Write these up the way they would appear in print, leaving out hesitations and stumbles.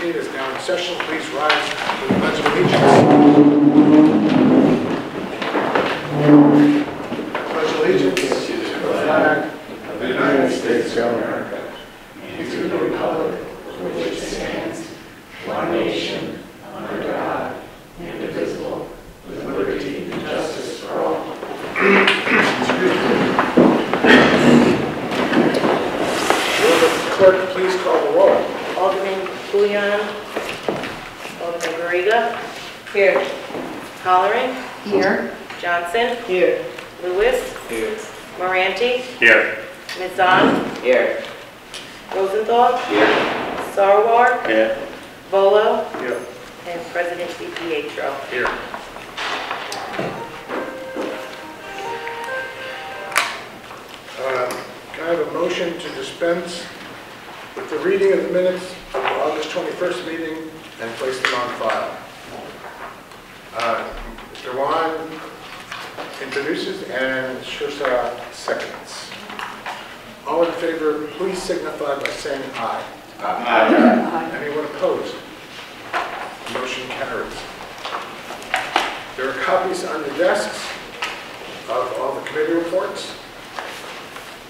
meeting is now in session. Please rise for the Pledge of Allegiance. Pledge allegiance to the flag of the United States of America and to the republic for which it stands, one nation, under God, indivisible, with liberty and justice for all. Will the clerk please call the roll? Alderman Bouillon. Alderman Garriga. Here. Halloran. Here. Johnson. Here. Lewis. Here. Moranti. Here. Nizam. Here. Rosenthal. Here. Sarwar. Here. Volo. Here. And President DiPietro. Here. Can I have a motion to dispense with the reading of the minutes of the August 21st meeting and place them on file? Mr. Wan introduces and Shirsa seconds. All in favor, please signify by saying aye. Aye. Anyone opposed? Motion carries. There are copies on your desks of all the committee reports.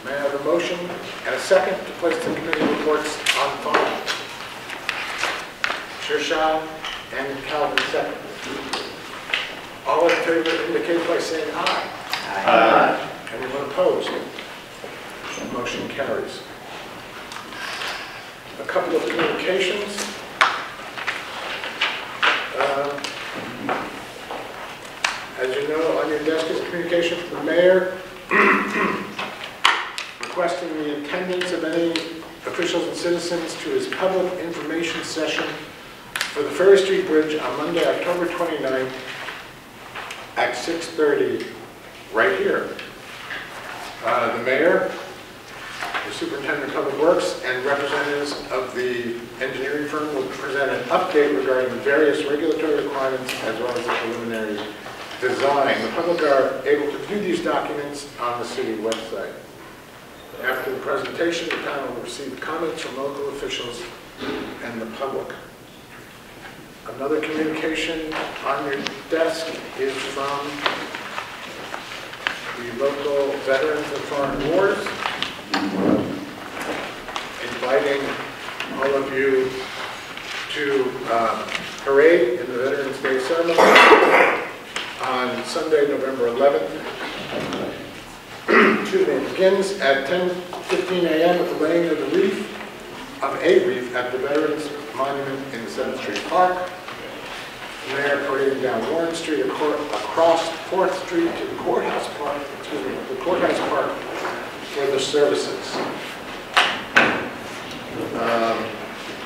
May I have a motion and a second to place the committee reports on file? Shirshah and Calvin second. All in favor indicate by saying aye. Aye. Anyone opposed? Motion carries. A couple of communications. As you know, on your desk is a communication from the mayor requesting the attendance of any officials and citizens to his public information session for the Ferry Street Bridge on Monday, October 29th at 6:30 right here. The mayor, the superintendent of public works, and representatives of the engineering firm will present an update regarding various regulatory requirements as well as the preliminary design. The public are able to view these documents on the city website. After the presentation, the town will receive comments from local officials and the public. Another communication on your desk is from the local Veterans of Foreign Wars, inviting all of you to parade in the Veterans Day ceremony on Sunday, November 11th. Excuse me, it begins at 10:15 a.m. with the laying of a wreath at the Veterans Monument in 7th Street Park. From there, parading down Warren Street, across 4th Street to the Courthouse Park, for the services.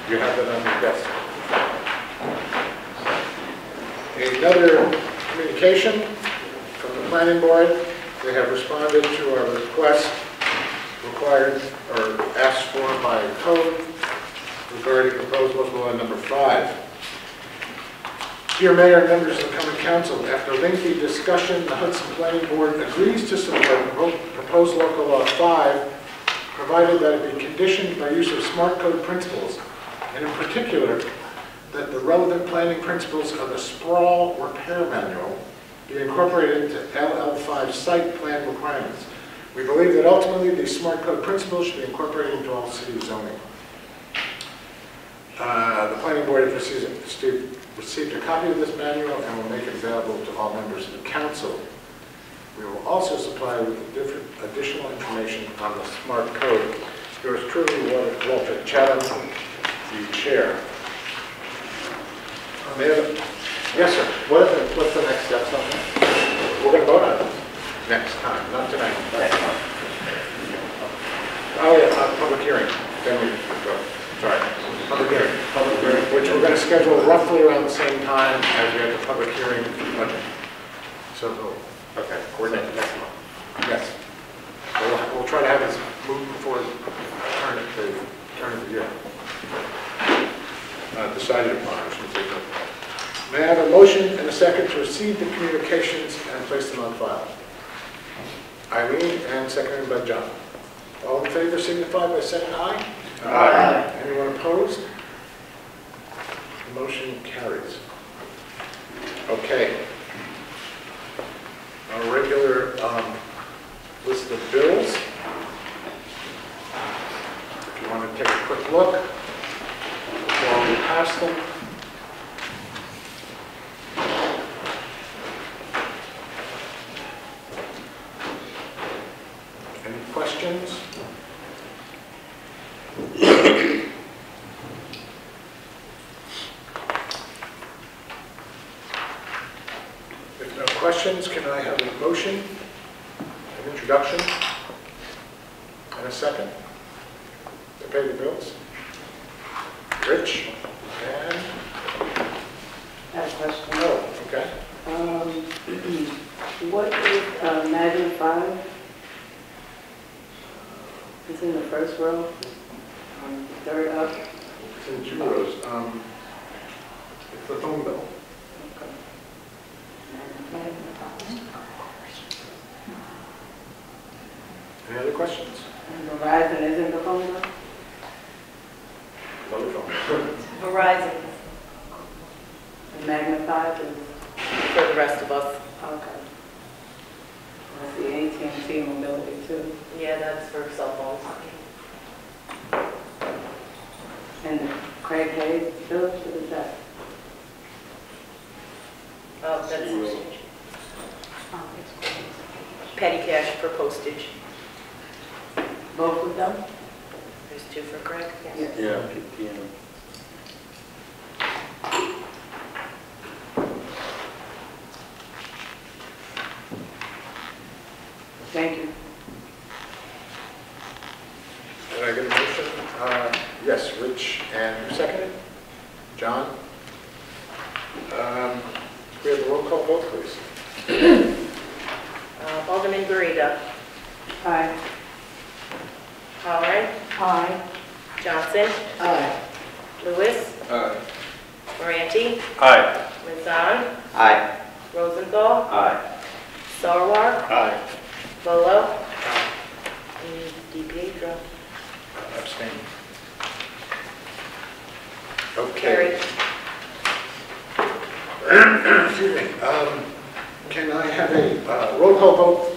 You have that on your desk. Another communication from the planning board. They have responded to our request required or asked for by code regarding proposed local law number 5. Dear Mayor and members of the common council, after lengthy discussion, the Hudson Planning Board agrees to support proposed local law 5, provided that it be conditioned by use of smart code principles, and in particular, that the relevant planning principles of the sprawl repair manual be incorporated into LL5 site plan requirements. We believe that ultimately these smart code principles should be incorporated into all city zoning. The planning board has received a copy of this manual and will make it available to all members of the council. We will also supply with additional information on the smart code. Yours truly, Walter Chatham, the chair. Yes, sir. What's the next steps on that? We're going to vote on it next time, not tonight. Oh yeah, public hearing. Then we go. Sorry, public hearing. Which we're going to schedule roughly around the same time as we have the public hearing budget. So, okay, coordinate next month. Yes. We'll try to have this moved before the turn of the year. Decided upon, I should say. May I have a motion and a second to receive the communications and place them on file? Eileen, and seconded by John. All in favor signify by saying aye. Aye. Anyone opposed? Motion carries. Okay. Our regular list of bills. If you want to take a quick look before we pass them. Any questions? If no questions, can I have a motion, an introduction, and a second to pay the bills? Rich? And? I have a question. Oh, okay. What is Magnum 5? It's in the first row, third up. It's in 2 rows. It's the phone bill. Any other questions? And Verizon is in the phone bill? Another phone. Verizon And Magnum 5 is, for the rest of us. okay. I see AT&T Mobility too. Yeah, that's for cell phones. And Craig Hayes Phillips, what is that? Oh, that's petty cash for postage. Both of them? There's 2 for Greg? Yes. Yeah, PM. Thank you. Did I get a motion? Yes, Rich, and who seconded? John? We have a roll call vote, please. Alderman Garriga. Aye. Halleran. Aye. Johnson. Aye. Lewis. Aye. Moranti. Aye. Mazzan. Aye. Rosenthal. Aye. Sarwar. Aye. Volo. And DiPietro. Abstain. Okay. Carried. Excuse me. Can I have a roll call vote?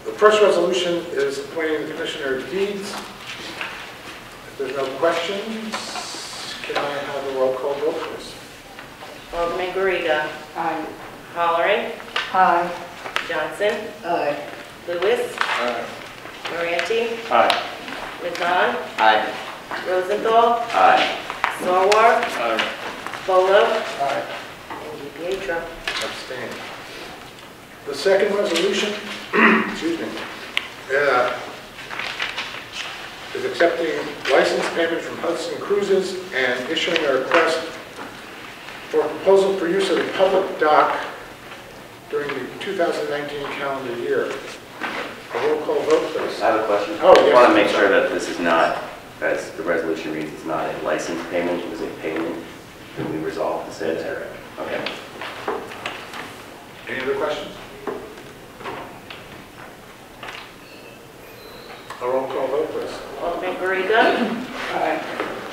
The first resolution is appointing the Commissioner of Deeds. If there's no questions, can I have a roll call vote, please? Alderman Garriga. Aye. Halleran. Aye. Johnson. Aye. Lewis. Aye. Moranti. Aye. Mazzan. Aye. Rosenthal. Aye. Sarwar. Aye. Volo. Aye. And DiPietro. Abstain. The second resolution, excuse me, is accepting license payment from Hudson Cruises and issuing a request for a proposal for use of the public dock during the 2019 calendar year. A roll call vote, please. I have a question. Oh, yes. I want to make sure that this is not, as the resolution reads, it's not a license payment, it was a payment that we resolved to say that. Okay. Any other questions? A roll call vote, please. Alderman Garriga. Aye.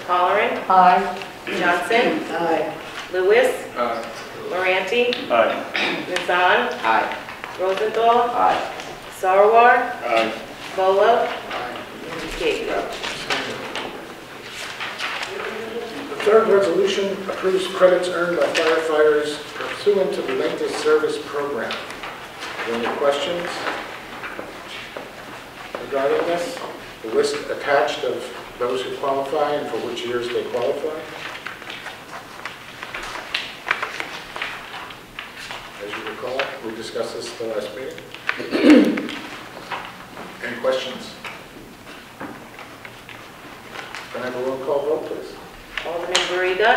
Halleran. Aye. Johnson. Aye. Lewis. Aye. Moranti. Aye. Mazzan. Aye. Rosenthal. Aye. Sarwar. Aye. Volo. And DiPietro. The third resolution approves credits earned by firefighters pursuant to the length of service program. Are there any questions regarding this? The list attached of those who qualify and for which years they qualify. As you recall, we discussed this at the last meeting. Any questions? Can I have a roll call vote, please? Alderman Garriga.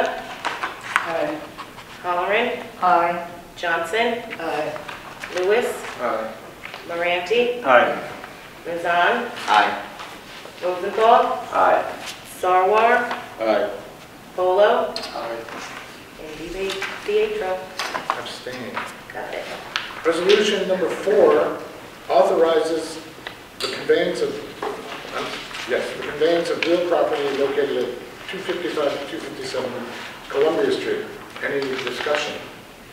Aye. Halleran. Aye. Johnson. Aye. Lewis. Aye. Moranti. Aye. Mazzan. Aye. Rosenthal. Aye. Sarwar. Aye. Volo. Aye. And DiPietro. Abstain. Got it. Resolution number 4 authorizes the conveyance of, the conveyance of real property located at 255 to 257 Columbia Street. Any discussion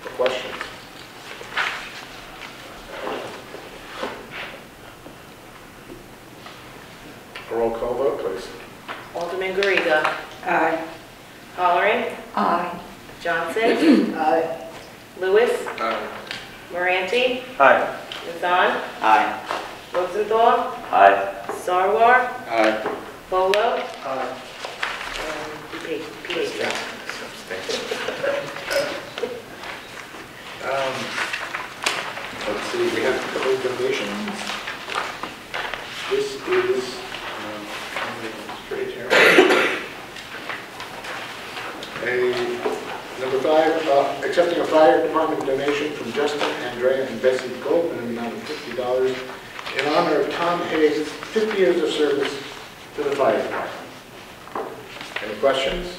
or questions? A roll call vote, please. Alderman Garriga. Aye. Halleran. Aye. Johnson. Aye. Lewis. Aye. Moranti. Aye. Nazan. Aye. Rosenthal. Aye. Sarwar. Aye. Volo. Aye. And Pietro. Let's see, we have a couple of donations. This is, I'm making it straight here. Number 5, accepting a fire department donation from Justin, Andrea, and Bessie Goldman in the amount of $50 in honor of Tom Hayes' 50 years of service to the fire department. Any questions?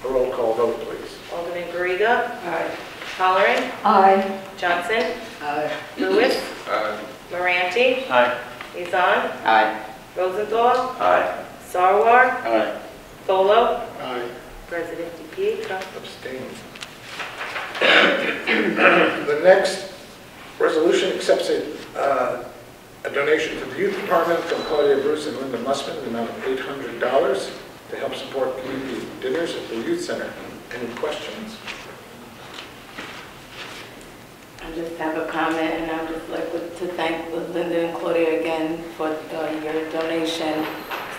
A roll call vote, please. Alderman Garriga. Aye. Halleran. Aye. Johnson. Aye. Lewis. Aye. Moranti. Aye. Nazan. Aye. Rosenthal. Aye. Sarwar. Aye. Volo. Aye. President Pietro. Abstain. The next resolution accepts a donation to the youth department from Claudia Bruce and Linda Mussman in the amount of $800 to help support community dinners at the youth center. Any questions? I just have a comment, and I would just like to thank Linda and Claudia again for your donation,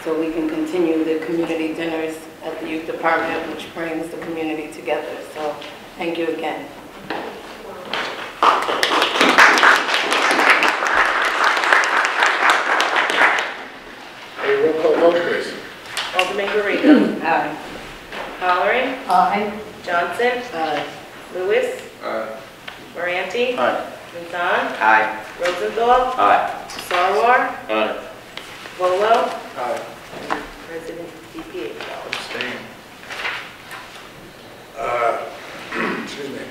so we can continue the community dinners at the youth department, which brings the community together. So thank you again. A roll call vote, please. Alderman Garriga. Aye. Halleran. Aye. Johnson. Aye. Lewis. Aye. Moranti. Aye. Nazan. Aye. Rosenthal. Aye. Sarwar. Aye. Volo. Aye. President Pietro. Abstain. Excuse me.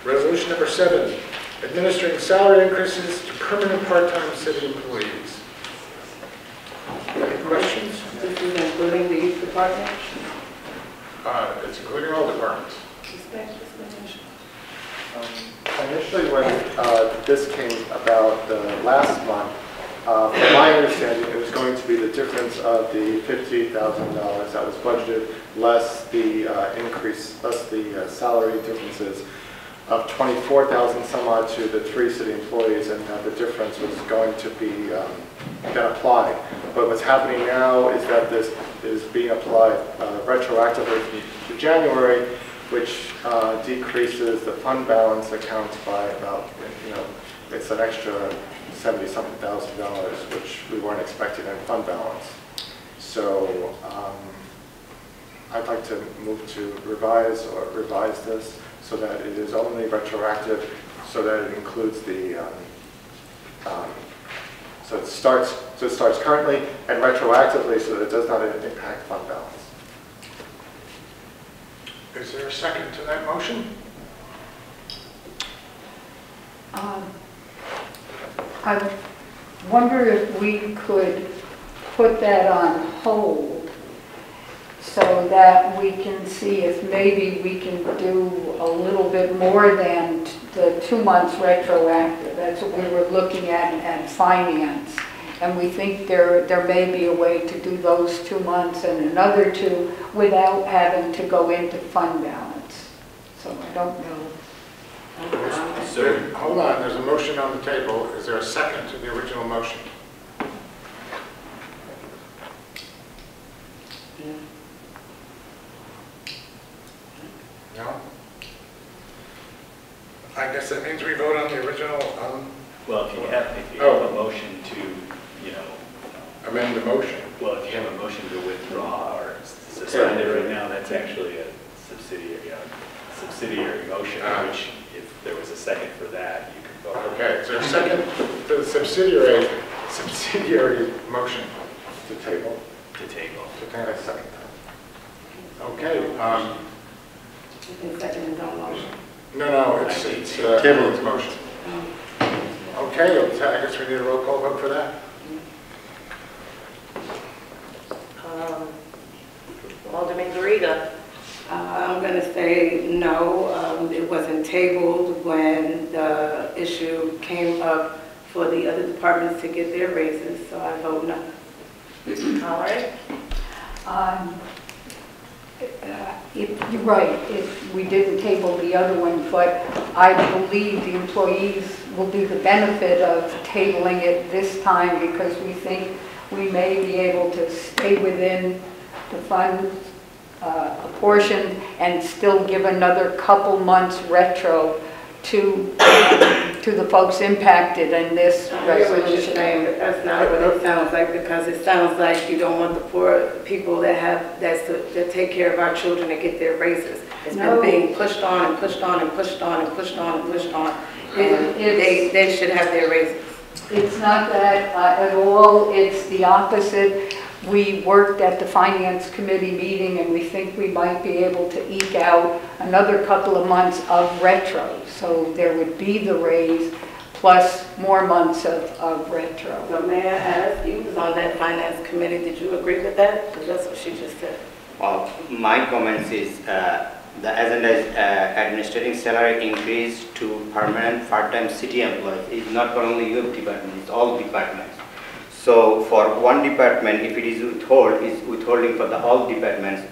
Resolution number 7, administering salary increases to permanent part-time city employees. Any questions? This is including the youth department? It's including all departments. Initially, when this came about last month, from my understanding, it was going to be the difference of the $50,000 that was budgeted, less the increase, less the salary differences of $24,000 some odd to the 3 city employees, and that the difference was going to be then applied. But what's happening now is that this is being applied retroactively to January, which decreases the fund balance accounts by about, it's an extra $70-something thousand, which we weren't expecting in fund balance. So I'd like to move to revise this so that it is only retroactive, so that it includes the so it starts currently and retroactively, so that it does not impact fund balance. Is there a second to that motion? I wonder if we could put that on hold so that we can see if maybe we can do a little bit more than the 2 months retroactive. That's what we were looking at finance. And we think there may be a way to do those 2 months and another 2 without having to go into fund balance. So I don't know. Hold on, there's a motion on the table. Is there a second to the original motion? No? I guess that means we vote on the original, Well, if you have Oh. a motion to, amend the motion. well, if you have a motion to withdraw or suspend it right now, that's actually a subsidiary motion, which if there was a second for that, you could vote. Okay, is there a second to the subsidiary motion? To table. To table. To kind of second. Okay, You can second his own motion. no, it's Kimberly's motion. Okay, I guess we need a roll call vote for that. Alderman Garriga. going to say no. It wasn't tabled when the issue came up for the other departments to get their raises, so I vote no. All right. You're right, we didn't table the other one, but I believe the employees will do the benefit of tabling it this time because we think we may be able to stay within the funds apportioned and still give another couple months retro to the folks impacted in this I hear what you're resolution. saying, but that's not what it sounds like, because it sounds like you don't want the poor people that take care of our children to get their raises. It's No. been being pushed on and pushed on and pushed on and pushed on and pushed on, and It's- they should have their raises. It's not that at all, it's the opposite. We worked at the Finance Committee meeting and we think we might be able to eke out another couple of months of retro. So there would be the raise plus more months of retro. So may I ask, you was on that finance committee, did you agree with that? Because that's what she just said. My comments is the agenda is administrating salary increase to permanent part-time city employees. It's not for only your department, it's all departments. So for one department, if it is withholding for the all departments,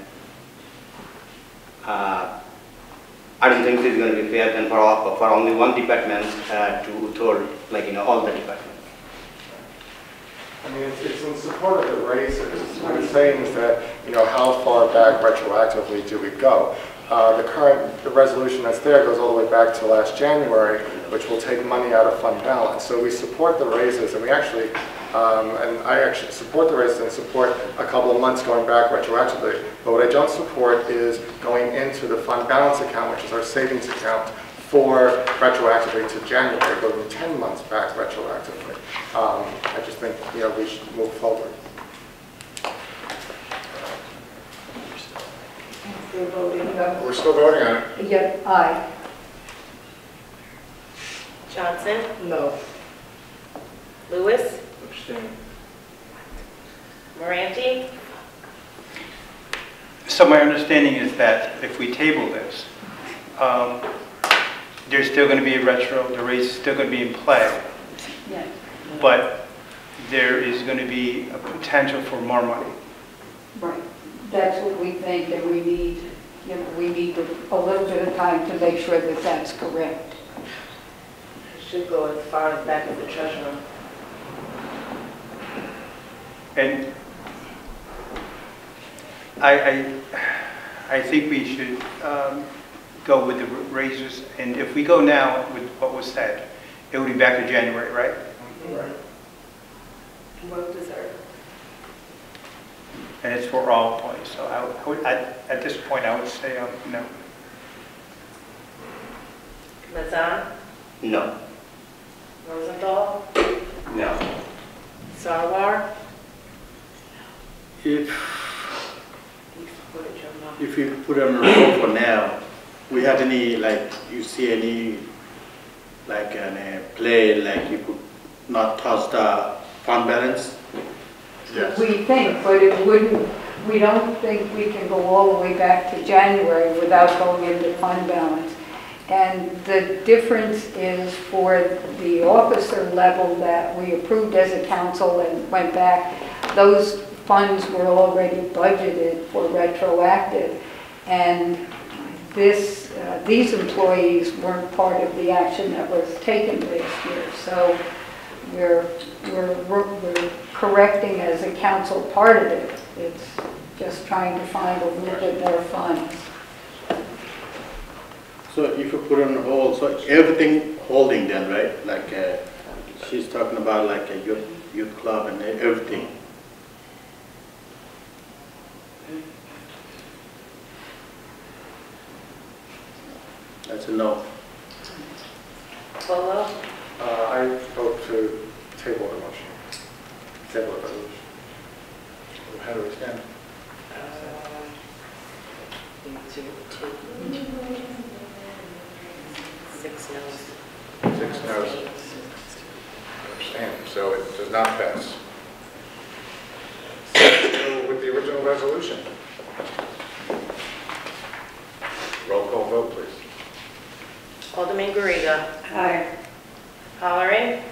I don't think this is going to be fair than for only one department to withhold, like, all the departments. I mean, it's in support of the raises. What it's saying is that, how far back retroactively do we go? The resolution that's there goes all the way back to last January, which will take money out of fund balance. So we support the raises, and I actually support the raises and support a couple of months going back retroactively. But what I don't support is going into the fund balance account, which is our savings account, for retroactively to January, going 10 months back retroactively. I just think, we should move forward. Still voting. We're still voting on it. Yeah, aye. Johnson, No. Lewis, Abstain. Moranti, So my understanding is that if we table this, there's still going to be a retro, the raise is still going to be in play, Yeah. but there is going to be a potential for more money. Right, that's what we think, and we need a little bit of time to make sure that that's correct. It should go as far as back as the treasurer. And I think we should go with the raises, and if we go now with what was said, it will be back to January, right? Right. Well deserved. And it's for all employees, so at this point, I would say no. Mazan, No. Rosenthal, No. Sarwar, If You supported your mom. if you put on a hold for now, we had any, you see any, play, you could not touch the fund balance? Yes. We think, but we don't think we can go all the way back to January without going into fund balance. And the difference is for the officer level that we approved as a council and went back, those funds were already budgeted for retroactive. And these employees weren't part of the action that was taken this year. So we're correcting as a council part of it. It's just trying to find a little bit more funds. So if you put on hold, so everything holding then, right? She's talking about a youth club and everything. That's a no. Volo, I vote to table the motion. Table the resolution. How do we stand? two. 6 noes. 6 noes. Abstain, so it does not pass. So with the original resolution. vote, please. Alderman Garriga. Aye. Halleran.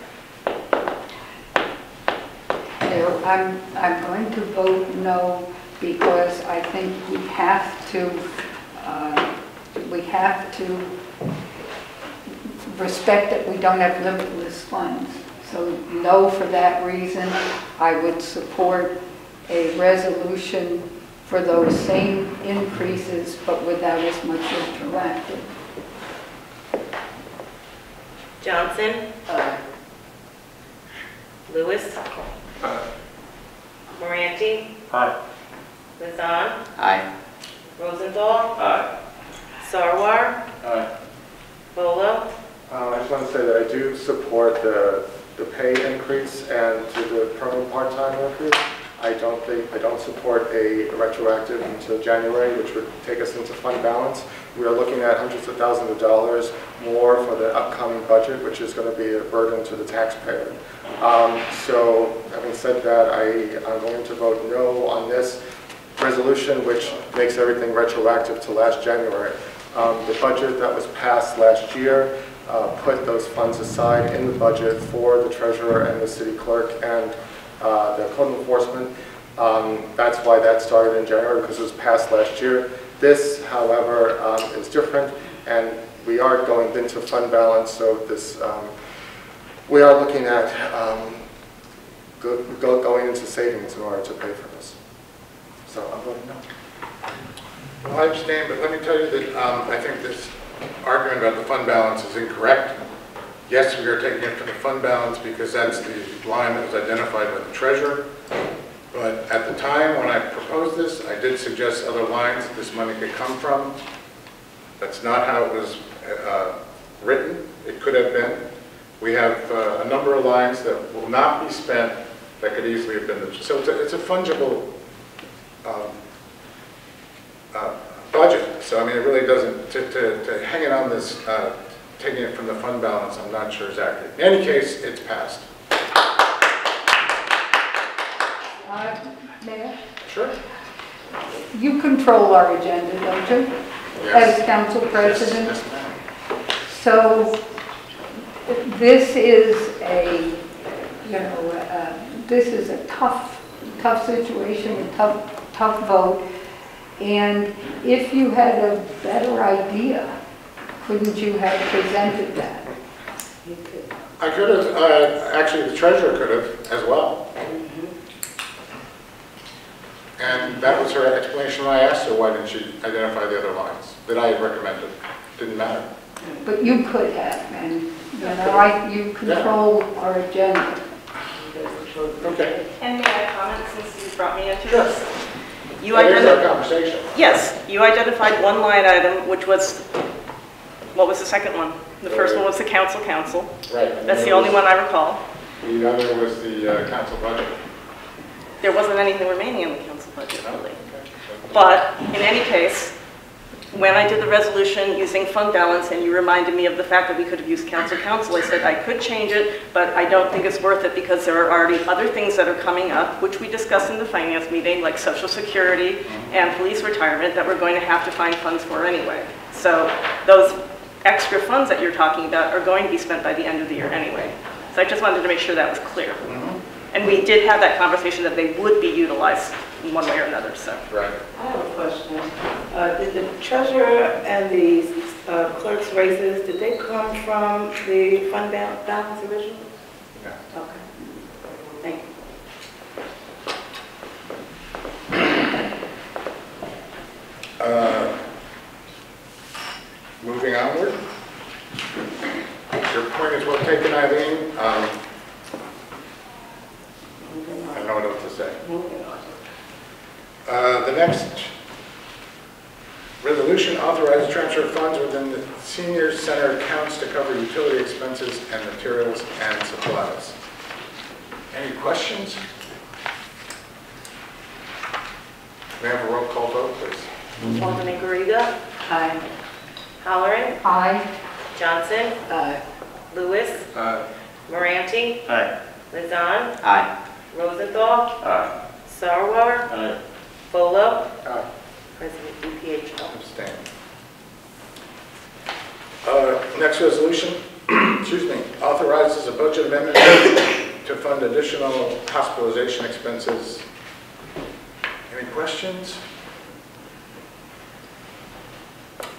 I'm going to vote no because I think we have to respect that we don't have limitless funds. So no for that reason. I would support a resolution for those same increases, but without as much retroactive. Johnson. Lewis. Moranti. Aye. Lizan. Aye. Rosenthal. Aye. Sarwar. Aye. Volo. I just want to say that I do support the pay increase and to the permanent part-time workers. I don't support a retroactive until January, which would take us into fund balance. We are looking at hundreds of thousands of dollars more for the upcoming budget, which is going to be a burden to the taxpayer. So having said that, I'm going to vote no on this resolution, which makes everything retroactive to last January. The budget that was passed last year put those funds aside in the budget for the treasurer and the city clerk and the code enforcement. That's why that started in January, because it was passed last year. This, however, is different, and we are going into fund balance, so this we are looking at going into savings in order to pay for this. So I'm voting no. Well, I abstain, but let me tell you that I think this argument about the fund balance is incorrect. Yes, we are taking it from the fund balance because that's the line that was identified by the treasurer. But at the time when I proposed this, I did suggest other lines that this money could come from. That's not how it was written. It could have been. We have a number of lines that will not be spent that could easily have been. So it's a fungible budget. So I mean, it really doesn't, to hang it on this, taking it from the fund balance, I'm not sure is accurate. In any case, it's passed. Mayor, Sure. you control our agenda, don't you? Yes. As council president. Yes, ma'am. So this is this is a tough situation, a tough vote. And if you had a better idea, couldn't you have presented that? You could. I could have, actually the treasurer could have as well. And that was her explanation when I asked her why didn't she identify the other lines that I had recommended. Didn't matter. But you could have, and you control our agenda. Okay. And may I comment since you brought me into Sure. this? That is our conversation. Yes, you identified one line item, which was, what was the second one? The first one was the council. Right. That's the only one I recall. The other was the council budget. There wasn't anything remaining in the council budget, really. But in any case, when I did the resolution using fund balance and you reminded me of the fact that we could have used council, I said I could change it, but I don't think it's worth it because there are already other things that are coming up, which we discussed in the finance meeting, like Social Security and police retirement that we're going to have to find funds for anyway. So those extra funds that you're talking about are going to be spent by the end of the year anyway. So I just wanted to make sure that was clear. And we did have that conversation that they would be utilized in one way or another, so. Right. I have a question. Did the treasurer and the clerk's raises, did they come from the fund balance originally? Yeah. Okay. Thank you. Moving onward. Your point is well taken, Eileen. I don't know what else to say. The next resolution authorizes transfer of funds within the senior center accounts to cover utility expenses and materials and supplies. Any questions? May I have a roll call vote, please? Alderman Garriga. Aye. Halleran. Aye. Johnson. Aye. Lewis. Moranti. Aye. Lizan. Aye. Rosenthal. Aye. Sarwar. Aye. Volo. Aye. President DiPietro. Abstain. Next resolution, excuse me, authorizes a budget amendment to fund additional hospitalization expenses. Any questions?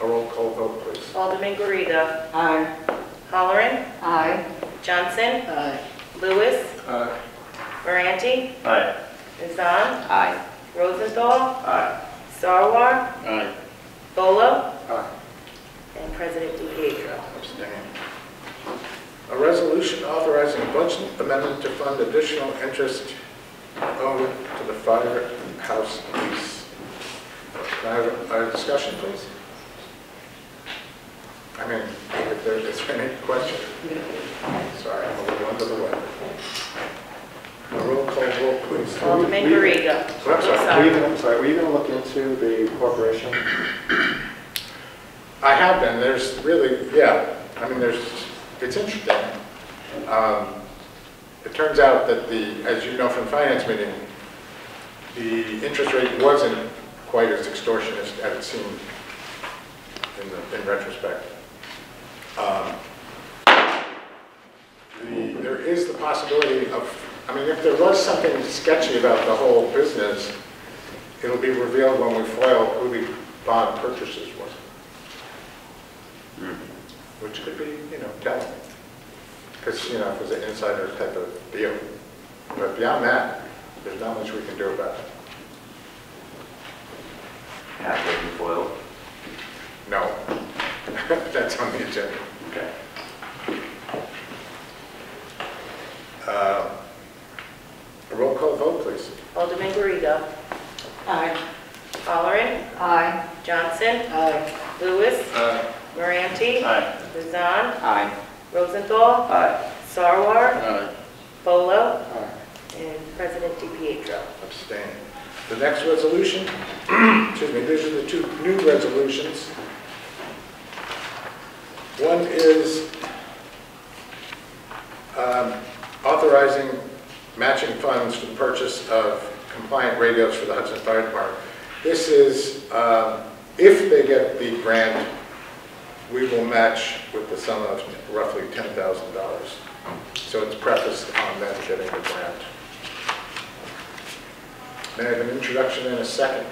A roll call vote, please. Alderman Garriga. Aye. Halleran. Aye. Johnson. Aye. Lewis. Moranti. Aye. Nazan. Aye. Rosenthal. Aye. Sarwar. Aye. Bolo. Aye. And President DePietro. Abstain. A resolution authorizing a budget amendment to fund additional interest owed to the firehouse lease. Can I have a discussion, please? I mean, if there's any question. Sorry, I'm a little under the weather. A roll call vote, please. Alderman Garriga. I'm sorry. I'm sorry, were you going to look into the corporation? I have been. There's really, yeah. I mean, it's interesting. It turns out that as you know from the finance meeting, the interest rate wasn't quite as extortionate as it seemed in retrospect. There is the possibility of, I mean, if there was something sketchy about the whole business, it'll be revealed when we file who the bond purchases was. Which could be, telling. Because, it was an insider type of deal. But beyond that, there's not much we can do about it. Half-written foil. No. That's on the agenda. Okay. A roll call vote, please. Alderman Garriga. Aye. Halleran. Aye. Johnson. Aye. Lewis. Moranti. Aye. Nazan. Aye. Rosenthal. Aye. Sarwar. Aye. Bolo. Aye. And President DePietro. Abstain. The next resolution, excuse me, these are the two new resolutions. One is authorizing matching funds for the purchase of compliant radios for the Hudson Fire Department. This is, if they get the grant, we will match with the sum of roughly $10,000. So it's prefaced on them getting the grant. May I have an introduction and a second?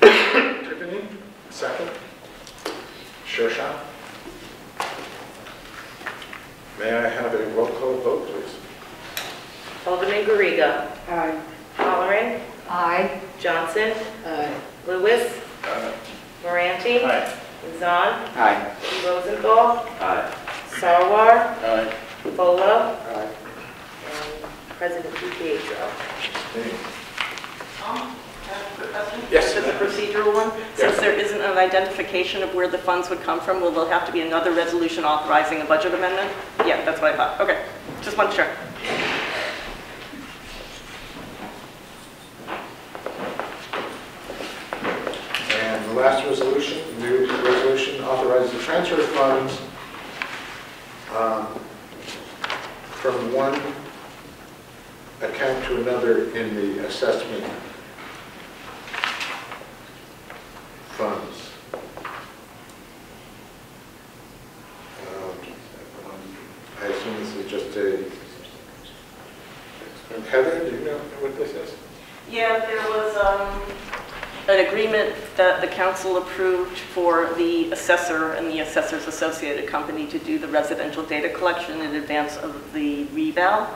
Tiffany, second. Shershaw. May I have a roll call vote, please? Alderman Garriga. Aye. Halleran. Aye. Johnson. Aye. Lewis. Moranti. Aye. Nazan. Aye. Rosenthal. Aye. Sarwar. Aye. Bolo. Aye. And President DePietro. Yes. Just a procedural one. Since there isn't an identification of where the funds would come from, will there have to be another resolution authorizing a budget amendment? Yeah, that's what I thought. Okay, just one check. And the last resolution, new resolution, authorizes the transfer of funds from one account to another in the assessment funds. I assume this is just Heather, do you know what this is? Yeah, there was an agreement that the council approved for the assessor and the assessor's associated company to do the residential data collection in advance of the reval.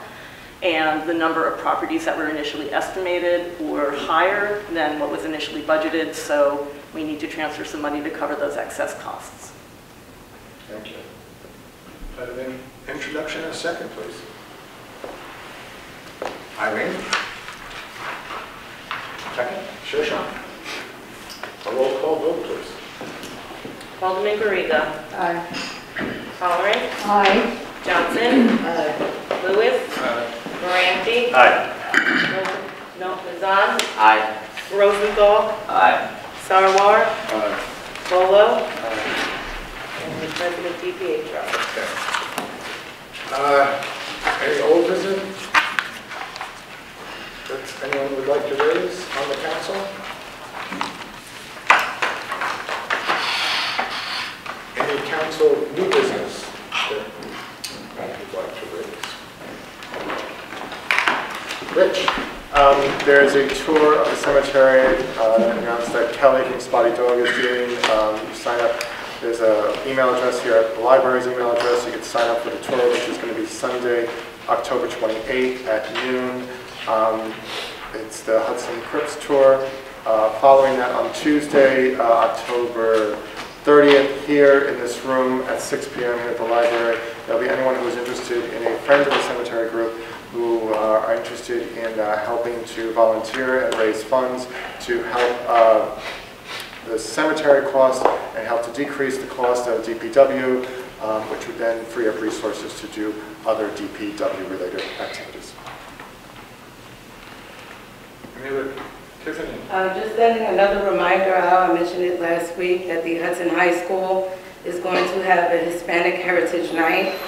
And the number of properties that were initially estimated were higher than what was initially budgeted, so we need to transfer some money to cover those excess costs. Thank you. Have an introduction and a second, please. Eileen? Second? Shershaw? A roll call vote, please. Alderman Garriga. Aye. Halleran. Aye. Johnson. Aye. Lewis. Moranti. Aye. Nazan. Aye. Rosenthal. Aye. Sarwar. Aye. Bolo. And President DePietro. Okay. Any old business that anyone would like to raise on the council? Rich? There's a tour of the cemetery announced that Kelly from Spotty Dog is doing. You sign up. There's an email address here at the library's email address. You can sign up for the tour, which is going to be Sunday, October 28th at noon. It's the Hudson Crips tour. Following that on Tuesday, October 30th, here in this room at 6 p.m. here at the library. There'll be anyone who is interested in a Friends of the Cemetery group who are interested in helping to volunteer and raise funds to help the cemetery costs and help to decrease the cost of DPW, which would then free up resources to do other DPW-related activities. Any other? Tiffany? Just sending another reminder out, I mentioned it last week, that the Hudson High School is going to have a Hispanic Heritage Night.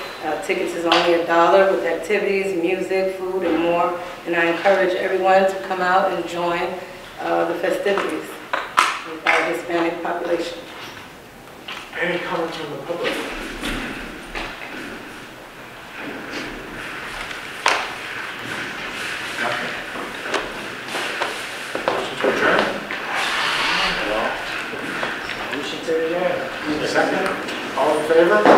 Tickets is only $1 with activities, music, food, and more. And I encourage everyone to come out and join the festivities with our Hispanic population. Any comments from the public? Nothing. Motion to adjourn? Motion to adjourn. Second? All in favor?